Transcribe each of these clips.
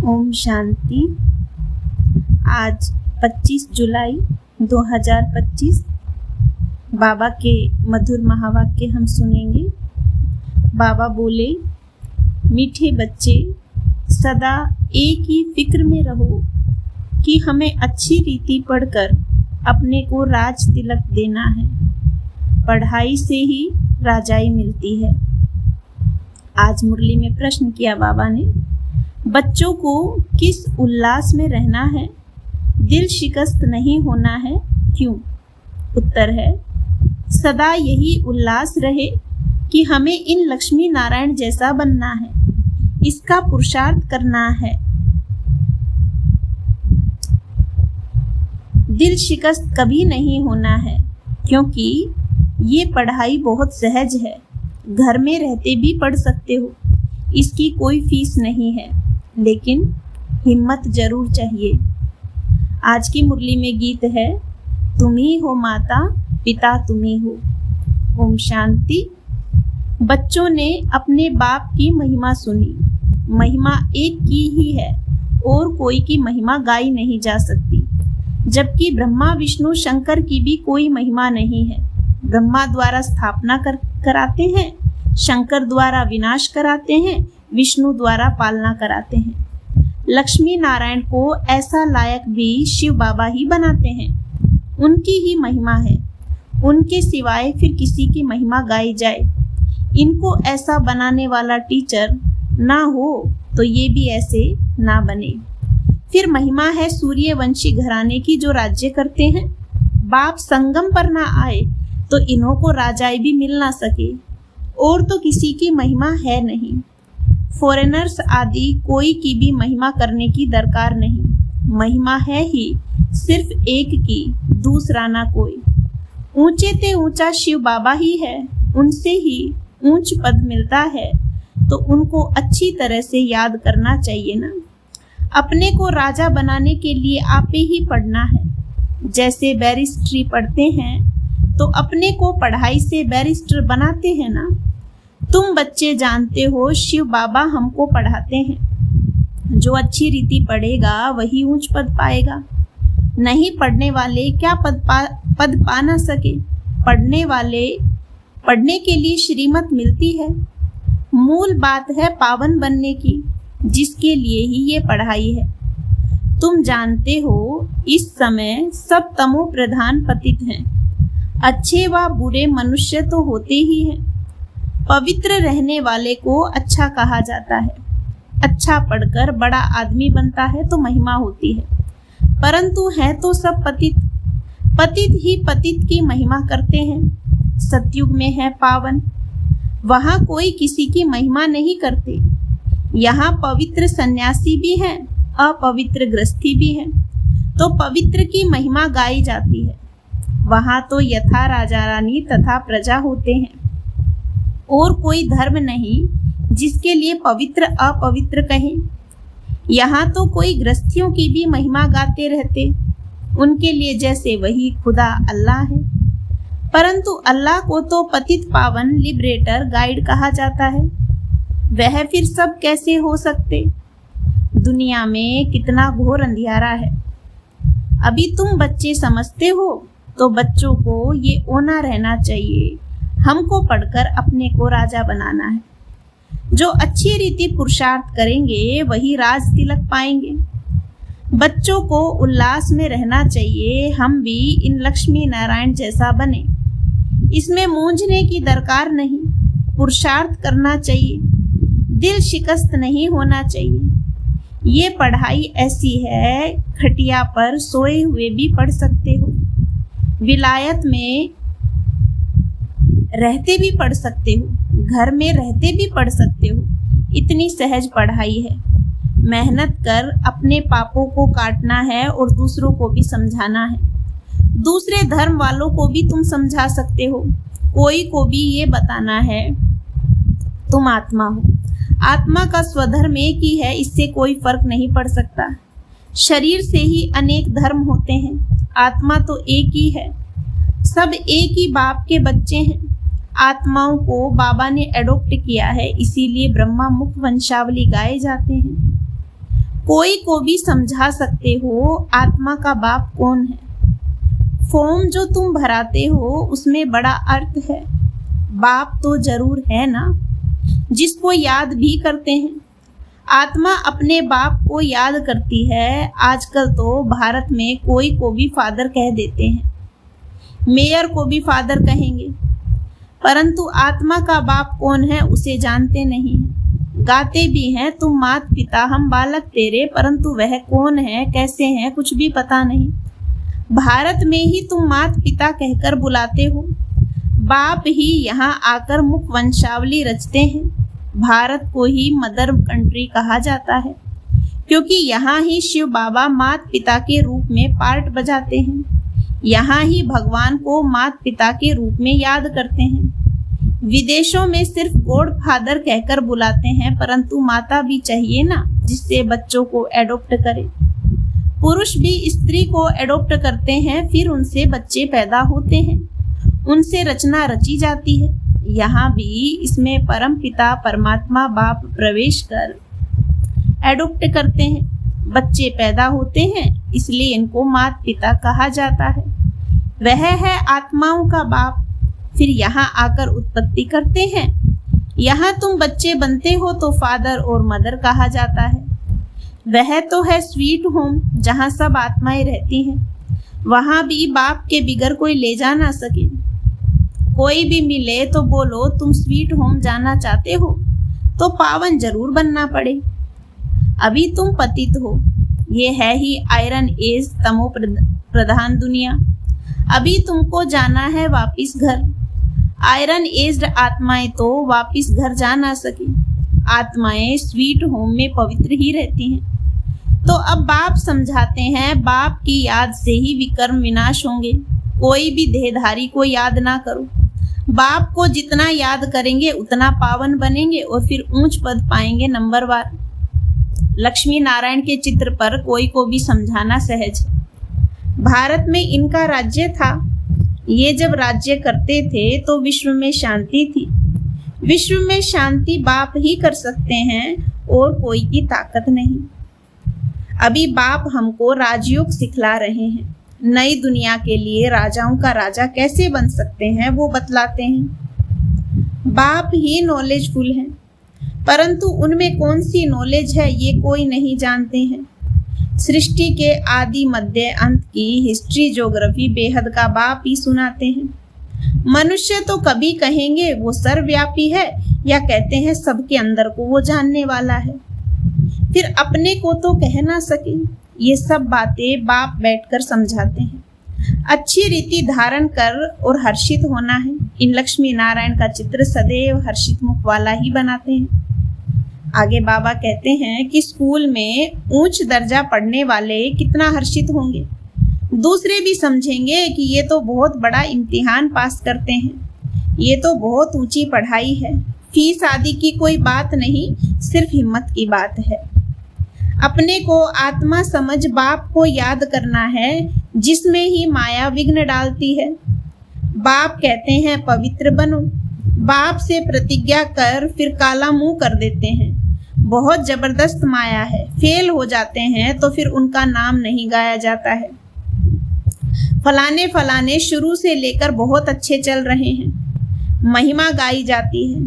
ओम शांति। आज 25 जुलाई 2025 बाबा के मधुर महावाक्य हम सुनेंगे। बाबा बोले, मीठे बच्चे, सदा एक ही फिक्र में रहो कि हमें अच्छी रीति पढ़कर अपने को राज तिलक देना है। पढ़ाई से ही राजाई मिलती है। आज मुरली में प्रश्न किया बाबा ने, बच्चों को किस उल्लास में रहना है, दिल शिकस्त नहीं होना है, क्यों? उत्तर है, सदा यही उल्लास रहे कि हमें इन लक्ष्मी नारायण जैसा बनना है, इसका पुरुषार्थ करना है। दिल शिकस्त कभी नहीं होना है, क्योंकि ये पढ़ाई बहुत सहज है। घर में रहते भी पढ़ सकते हो, इसकी कोई फीस नहीं है, लेकिन हिम्मत जरूर चाहिए। आज की मुरली में गीत है, तुम ही हो माता पिता तुम ही हो। ओम शांति। बच्चों ने अपने बाप की महिमा सुनी। महिमा एक की ही है और कोई की महिमा गाई नहीं जा सकती, जबकि ब्रह्मा विष्णु शंकर की भी कोई महिमा नहीं है। ब्रह्मा द्वारा स्थापना कराते हैं, शंकर द्वारा विनाश कराते हैं, विष्णु द्वारा पालना कराते हैं। लक्ष्मी नारायण को ऐसा लायक भी शिव बाबा ही बनाते हैं। उनकी ही महिमा है, उनके सिवाय फिर किसी की महिमा गाई जाए। इनको ऐसा बनाने वाला टीचर ना हो तो ये भी ऐसे ना बने। फिर महिमा है सूर्यवंशी घराने की जो राज्य करते हैं। बाप संगम पर ना आए तो इन्हों को राजाई भी मिल ना सके, और तो किसी की महिमा है नहीं। फॉरेनर्स आदि कोई की भी महिमा करने की दरकार नहीं। महिमा है ही सिर्फ एक की, दूसरा ना कोई। ऊंचे ते ऊंचा शिव बाबा ही है, उनसे ही ऊंच पद मिलता है, तो उनको अच्छी तरह से याद करना चाहिए ना। अपने को राजा बनाने के लिए आपे ही पढ़ना है। जैसे बैरिस्ट्री पढ़ते हैं तो अपने को पढ़ाई से बैरिस्टर बनाते हैं ना। तुम बच्चे जानते हो, शिव बाबा हमको पढ़ाते हैं। जो अच्छी रीति पढ़ेगा वही ऊंच पद पाएगा। नहीं पढ़ने वाले क्या पद पा ना सके। पढ़ने के लिए श्रीमत मिलती है। मूल बात है पावन बनने की, जिसके लिए ही ये पढ़ाई है। तुम जानते हो, इस समय सब तमो प्रधान पतित हैं। अच्छे व बुरे मनुष्य तो होते ही हैं। पवित्र रहने वाले को अच्छा कहा जाता है। अच्छा पढ़कर बड़ा आदमी बनता है तो महिमा होती है, परंतु है तो सब पतित। पतित ही पतित की महिमा करते हैं। सतयुग में है पावन, वहाँ कोई किसी की महिमा नहीं करते। यहाँ पवित्र सन्यासी भी हैं, अपवित्र गृहस्थी भी हैं, तो पवित्र की महिमा गाई जाती है। वहाँ तो यथा राजा रानी तथा प्रजा होते हैं, और कोई धर्म नहीं जिसके लिए पवित्र अपवित्र कहें। यहाँ तो कोई गृहस्थियों की भी महिमा गाते रहते, उनके लिए जैसे वही खुदा अल्लाह है। परंतु अल्लाह को तो पतित पावन लिबरेटर गाइड कहा जाता है। वह फिर सब कैसे हो सकते? दुनिया में कितना घोर अंधियारा है। अभी तुम बच्चे समझते हो, तो बच्चों को ये ओना रहना चाहिए, हमको पढ़कर अपने को राजा बनाना है। जो अच्छी रीति पुरुषार्थ करेंगे वही राज तिलक पाएंगे। बच्चों को उल्लास में रहना चाहिए, हम भी इन लक्ष्मी नारायण जैसा बने। इसमें मूंझने की दरकार नहीं, पुरुषार्थ करना चाहिए, दिल शिकस्त नहीं होना चाहिए। ये पढ़ाई ऐसी है, खटिया पर सोए हुए भी पढ़ सकते हो, विलायत में रहते भी पढ़ सकते हो, घर में रहते भी पढ़ सकते हो। इतनी सहज पढ़ाई है। मेहनत कर अपने पापों को काटना है और दूसरों को भी समझाना है। दूसरे धर्म वालों को भी तुम समझा सकते हो। कोई को भी ये बताना है तुम आत्मा हो। आत्मा का स्वधर्म एक ही है, इससे कोई फर्क नहीं पड़ सकता। शरीर से ही अनेक धर्म होते हैं, आत्मा तो एक ही है। सब एक ही बाप के बच्चे हैं। आत्माओं को बाबा ने एडॉप्ट किया है, इसीलिए ब्रह्मा मुख वंशावली गाए जाते हैं। कोई को भी समझा सकते हो आत्मा का बाप कौन है। फॉर्म जो तुम भराते हो उसमें बड़ा अर्थ है। बाप तो जरूर है ना, जिसको याद भी करते हैं। आत्मा अपने बाप को याद करती है। आजकल तो भारत में कोई को भी फादर कह देते हैं, मेयर को भी फादर कहेंगे, परंतु आत्मा का बाप कौन है उसे जानते नहीं हैं। गाते भी हैं तुम मात पिता हम बालक तेरे, परंतु वह कौन है कैसे हैं कुछ भी पता नहीं। भारत में ही तुम मात पिता कहकर बुलाते हो, बाप ही यहाँ आकर मुख वंशावली रचते हैं। भारत को ही मदर कंट्री कहा जाता है, क्योंकि यहाँ ही शिव बाबा मात पिता के रूप में पार्ट बजाते हैं। यहाँ ही भगवान को मात पिता के रूप में याद करते हैं। विदेशों में सिर्फ गॉड फादर कहकर बुलाते हैं, परंतु माता भी चाहिए ना जिससे बच्चों को एडॉप्ट करे। पुरुष भी स्त्री को एडॉप्ट करते हैं, फिर उनसे बच्चे पैदा होते हैं, उनसे रचना रची जाती है। यहाँ भी इसमें परम पिता परमात्मा बाप प्रवेश कर एडॉप्ट करते हैं, बच्चे पैदा होते हैं, इसलिए इनको माता पिता कहा जाता है। वह है आत्माओं का बाप। फिर यहाँ आकर उत्पत्ति करते हैं। यहाँ तुम बच्चे बनते हो तो फादर और मदर कहा जाता है। वह तो है स्वीट होम, जहाँ सब आत्माएं रहती हैं। वहाँ भी बाप के बिगर कोई ले जा ना सके। कोई भी मिले तो बोलो तुम स्वीट होम जाना चाहते हो तो पावन जरूर बनना पड़े। अभी तुम पतित हो, ये है ही आयरन एज तमो प्रधान दुनिया। अभी तुमको जाना है वापिस घर। आयरन एज्ड आत्माएं तो वापिस घर जा ना सके। आत्माएं स्वीट होम में पवित्र ही रहती हैं। तो अब बाप समझाते हैं, बाप की याद से ही विकर्म विनाश होंगे। कोई भी देहधारी को याद ना करो। बाप को जितना याद करेंगे उतना पावन बनेंगे और फिर ऊंच पद पाएंगे नंबरवार। लक्ष्मी नारायण के चित्र पर कोई को भी समझाना सहज है। भारत में इनका राज्य था। ये जब राज्य करते थे तो विश्व में शांति थी। विश्व में शांति बाप ही कर सकते हैं और कोई की ताकत नहीं। अभी बाप हमको राजयोग सिखला रहे हैं। नई दुनिया के लिए राजाओं का राजा कैसे बन सकते हैं वो बतलाते हैं। बाप ही नॉलेजफुल हैं, परंतु उनमें कौन सी नॉलेज है ये कोई नहीं जानते हैं। सृष्टि के आदि मध्य अंत की हिस्ट्री ज्योग्राफी बेहद का बाप ही सुनाते हैं। मनुष्य तो कभी कहेंगे वो सर्वव्यापी है, या कहते हैं सबके अंदर को वो जानने वाला है। फिर अपने को तो कह ना सके। ये सब बातें बाप बैठकर समझाते हैं। अच्छी रीति धारण कर और हर्षित होना है। इन लक्ष्मी नारायण का चित्र सदैव हर्षित मुख वाला ही बनाते हैं। आगे बाबा कहते हैं कि स्कूल में उच्च दर्जा पढ़ने वाले कितना हर्षित होंगे। दूसरे भी समझेंगे कि ये तो बहुत बड़ा इम्तिहान पास करते हैं, ये तो बहुत ऊंची पढ़ाई है। फीस आदि की कोई बात नहीं, सिर्फ हिम्मत की बात है। अपने को आत्मा समझ बाप को याद करना है, जिसमें ही माया विघ्न डालती है। बाप कहते हैं पवित्र बनो। बाप से प्रतिज्ञा कर फिर काला मुंह कर देते हैं। बहुत जबरदस्त माया है। फेल हो जाते हैं तो फिर उनका नाम नहीं गाया जाता है। फलाने फलाने शुरू से लेकर बहुत अच्छे चल रहे हैं, महिमा गाई जाती है।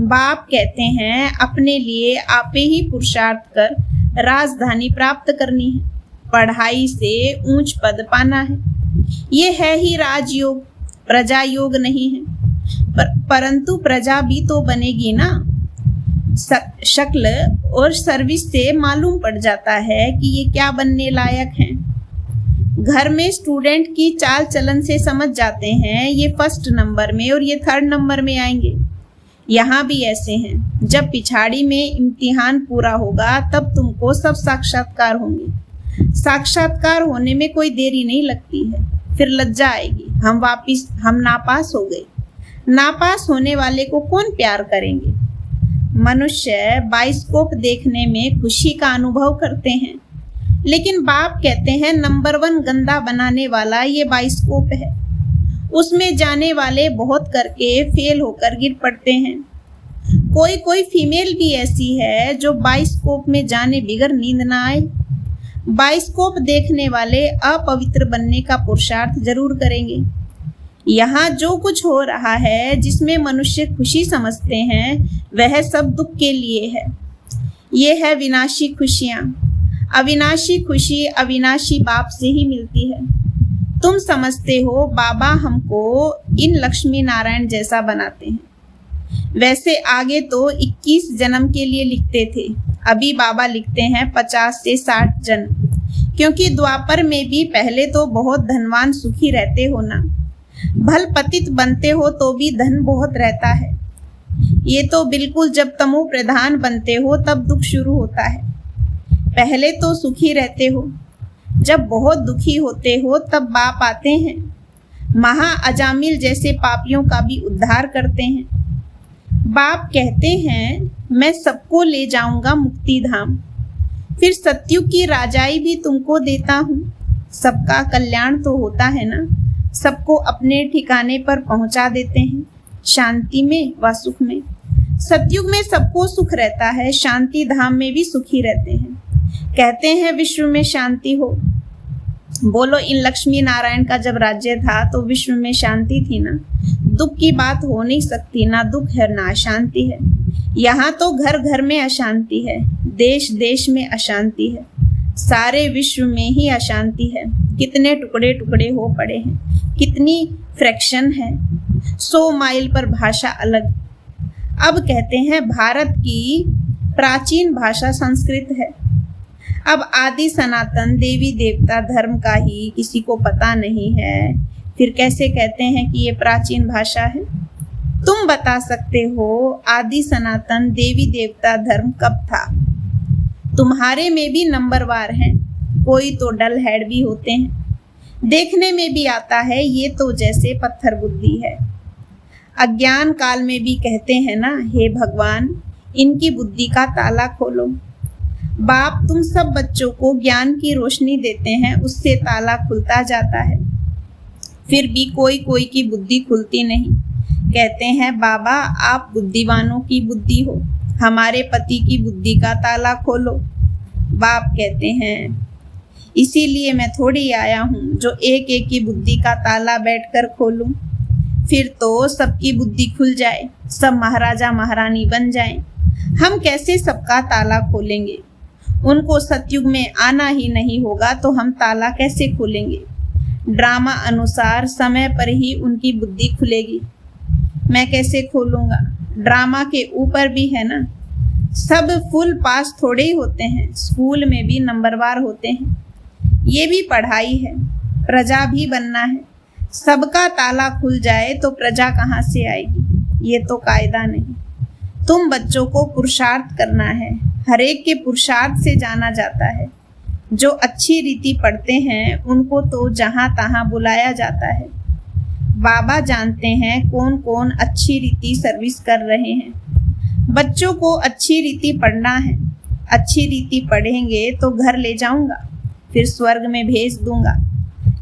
बाप कहते हैं अपने लिए आपे ही पुरुषार्थ कर राजधानी प्राप्त करनी है, पढ़ाई से ऊंच पद पाना है। ये है ही राजयोग, प्रजा योग नहीं है। परंतु प्रजा भी तो बनेगी ना। शक्ल और सर्विस से मालूम पड़ जाता है कि ये क्या बनने लायक हैं। घर में स्टूडेंट की चाल चलन से समझ जाते हैं ये फर्स्ट नंबर में और ये थर्ड नंबर में आएंगे। यहाँ भी ऐसे हैं। जब पिछाड़ी में इम्तिहान पूरा होगा तब तुमको सब साक्षात्कार होंगे। साक्षात्कार होने में कोई देरी नहीं लगती है। फिर लज्जा आएगी, हम नापास हो गए। नापास होने वाले को कौन प्यार करेंगे। मनुष्य बाइस्कोप देखने में खुशी का अनुभव करते हैं, लेकिन बाप कहते हैं नंबर 1 गंदा बनाने वाला ये बाइस्कोप है। उसमें जाने वाले बहुत करके फेल होकर गिर पड़ते हैं। कोई कोई फीमेल भी ऐसी है जो बाइस्कोप में जाने बिगर नींद ना आए। बाइस्कोप देखने वाले अपवित्र बनने का पुरुषार्थ जरूर करेंगे। यहाँ जो कुछ हो रहा है जिसमें मनुष्य खुशी समझते हैं वह सब दुख के लिए है। ये है विनाशी खुशियाँ। अविनाशी खुशी अविनाशी बाप से ही मिलती है। तुम समझते हो बाबा हमको इन लक्ष्मी नारायण जैसा बनाते हैं। वैसे आगे तो 21 जन्म के लिए लिखते थे, अभी बाबा लिखते हैं 50 से 60 जन्म, क्योंकि द्वापर में भी पहले तो बहुत धनवान सुखी रहते हो ना। भल पतित बनते हो तो भी धन बहुत रहता है। ये तो बिल्कुल जब तमो प्रधान बनते हो तब दुख शुरू होता है। पहले तो सुखी रहते हो, जब बहुत दुखी होते हो तब बाप आते हैं, महा अजामिल जैसे पापियों का भी उद्धार करते हैं। बाप कहते हैं मैं सबको ले जाऊंगा मुक्ति धाम, फिर सत्युग की राजाई भी तुमको देता हूँ। सबका कल्याण तो होता है ना, सबको अपने ठिकाने पर पहुंचा देते हैं, शांति में व सुख में। सतयुग में सबको सुख रहता है, शांति धाम में भी सुखी रहते हैं। कहते हैं विश्व में शांति हो। बोलो, इन लक्ष्मी नारायण का जब राज्य था तो विश्व में शांति थी ना। दुख की बात हो नहीं सकती, ना दुख है ना अशांति है। यहाँ तो घर घर में अशांति है, देश देश में अशांति है, सारे विश्व में ही अशांति है। कितने टुकड़े टुकड़े हो पड़े हैं, कितनी फ्रैक्शन है, 100 माइल पर भाषा अलग। अब कहते हैं भारत की प्राचीन भाषा संस्कृत है। अब आदि सनातन देवी देवता धर्म का ही किसी को पता नहीं है, फिर कैसे कहते हैं कि ये प्राचीन भाषा है? तुम बता सकते हो आदि सनातन देवी देवता धर्म कब था? तुम्हारे में भी नंबरवार हैं, कोई तो डल हेड भी होते हैं, देखने में भी आता है ये तो जैसे पत्थर बुद्धि है। अज्ञान काल में भी कहते हैं ना, हे भगवान इनकी बुद्धि का ताला खोलो। बाप तुम सब बच्चों को ज्ञान की रोशनी देते हैं, उससे ताला खुलता जाता है, फिर भी कोई कोई की बुद्धि खुलती नहीं। कहते हैं बाबा आप बुद्धिवानों की बुद्धि हो, हमारे पति की बुद्धि का ताला खोलो। बाप कहते हैं इसीलिए मैं थोड़ी आया हूँ जो एक एक की बुद्धि का ताला बैठकर खोलूं, फिर तो सबकी बुद्धि खुल जाए, सब महाराजा महारानी बन जाएं। हम कैसे सबका ताला खोलेंगे? उनको सतयुग में आना ही नहीं होगा तो हम ताला कैसे खोलेंगे? ड्रामा अनुसार समय पर ही उनकी बुद्धि खुलेगी। मैं कैसे खोलूँगा? ड्रामा के ऊपर भी है ना, सब फुल पास थोड़े ही होते हैं, स्कूल में भी नंबरवार होते हैं। ये भी पढ़ाई है, प्रजा भी बनना है। सबका ताला खुल जाए तो प्रजा कहाँ से आएगी? ये तो कायदा नहीं। तुम बच्चों को पुरुषार्थ करना है, हर एक के पुरुषार्थ से जाना जाता है। जो अच्छी रीति पढ़ते हैं उनको तो जहाँ तहाँ बुलाया जाता है। बाबा जानते हैं कौन कौन अच्छी रीति सर्विस कर रहे हैं। बच्चों को अच्छी रीति पढ़ना है, अच्छी रीति पढ़ेंगे तो घर ले जाऊंगा, फिर स्वर्ग में भेज दूंगा।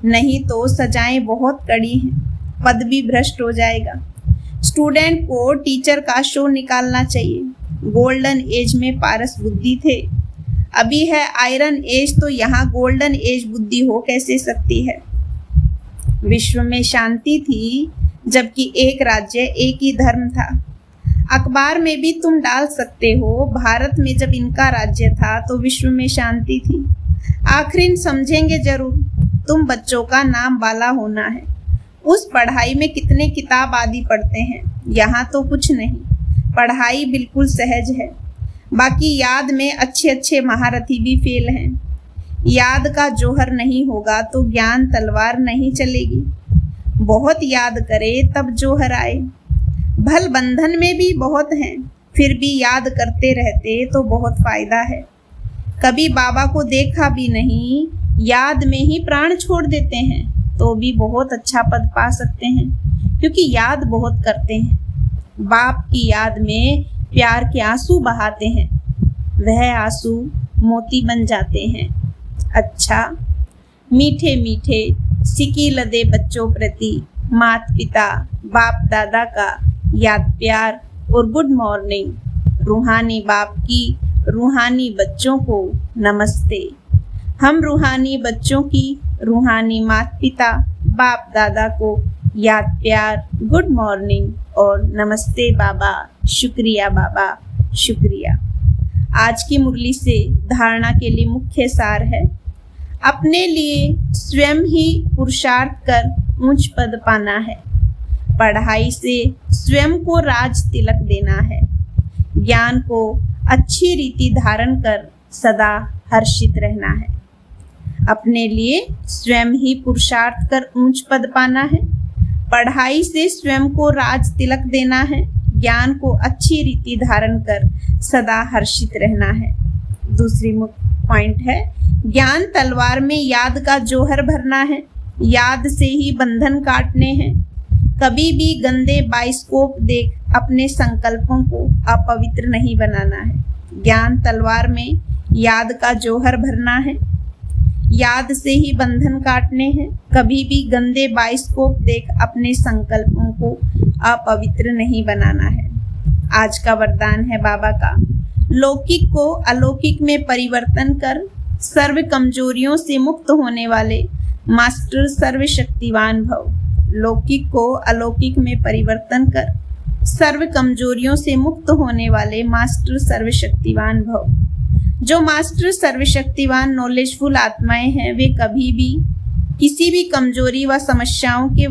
नहीं तो सजाएं बहुत कड़ी हैं, पद भी भ्रष्ट हो जाएगा। स्टूडेंट को टीचर का शो निकालना चाहिए। गोल्डन एज में पारस बुद्धि थे, अभी है आयरन एज, तो यहाँ गोल्डन एज बुद्धि हो कैसे सकती है? विश्व में शांति थी जबकि एक राज्य एक ही धर्म था। अखबार में भी तुम डाल सकते हो, भारत में जब इनका राज्य था तो विश्व में शांति थी। आखिर समझेंगे जरूर। तुम बच्चों का नाम वाला होना है। उस पढ़ाई में कितने किताब आदि पढ़ते हैं, यहाँ तो कुछ नहीं। पढ़ाई बिल्कुल सहज है, बाकी याद में अच्छे अच्छे महारथी भी फेल हैं। याद का जोहर नहीं होगा तो ज्ञान तलवार नहीं चलेगी। बहुत याद करे तब जोहर आए। भल बंधन में भी बहुत हैं, फिर भी याद करते रहते तो बहुत फायदा है। कभी बाबा को देखा भी नहीं, याद में ही प्राण छोड़ देते हैं तो भी बहुत अच्छा पद पा सकते हैं, क्योंकि याद बहुत करते हैं। बाप की याद में प्यार के आंसू बहाते हैं, वह आंसू मोती बन जाते हैं। अच्छा, मीठे मीठे सिकी लदे बच्चों प्रति माता पिता बाप दादा का याद प्यार और गुड मॉर्निंग। रूहानी बाप की रूहानी बच्चों को नमस्ते। हम रूहानी बच्चों की रूहानी माता पिता बाप दादा को याद प्यार गुड मॉर्निंग और नमस्ते बाबा, शुक्रिया बाबा, शुक्रिया। आज की मुरली से धारणा के लिए मुख्य सार है, अपने लिए स्वयं ही पुरुषार्थ कर ऊंच पद पाना है। पढ़ाई से स्वयं को राज तिलक देना है। ज्ञान को अच्छी रीति धारण कर सदा हर्षित रहना है। अपने लिए स्वयं ही पुरुषार्थ कर ऊंच पद पाना है। पढ़ाई से स्वयं को राज तिलक देना है। ज्ञान को अच्छी रीति धारण कर सदा हर्षित रहना है। दूसरी पॉइंट है, ज्ञान तलवार में याद का जौहर भरना है। याद से ही बंधन काटने हैं। कभी भी गंदे बाइस्कोप देख अपने संकल्पों को अपवित्र नहीं बनाना है। ज्ञान तलवार में याद का जौहर भरना है। याद से ही बंधन काटने हैं। कभी भी गंदे बाइस्कोप देख अपने संकल्पों को अपवित्र नहीं बनाना है। आज का वरदान है बाबा का, लौकिक को अलौकिक में परिवर्तन कर सर्व कमजोरियों से मुक्त होने वाले मास्टर सर्वशक्तिवान भव। लौकिक को अलौकिक में परिवर्तन कर सर्व कमजोरियों से मुक्त होने वाले मास्टर सर्वशक्तिवान भव। जो मास्टर सर्वशक्तिवान नॉलेजफुल आत्माएं हैं, वे कभी भी किसी भी कमजोरी व समस्याओं के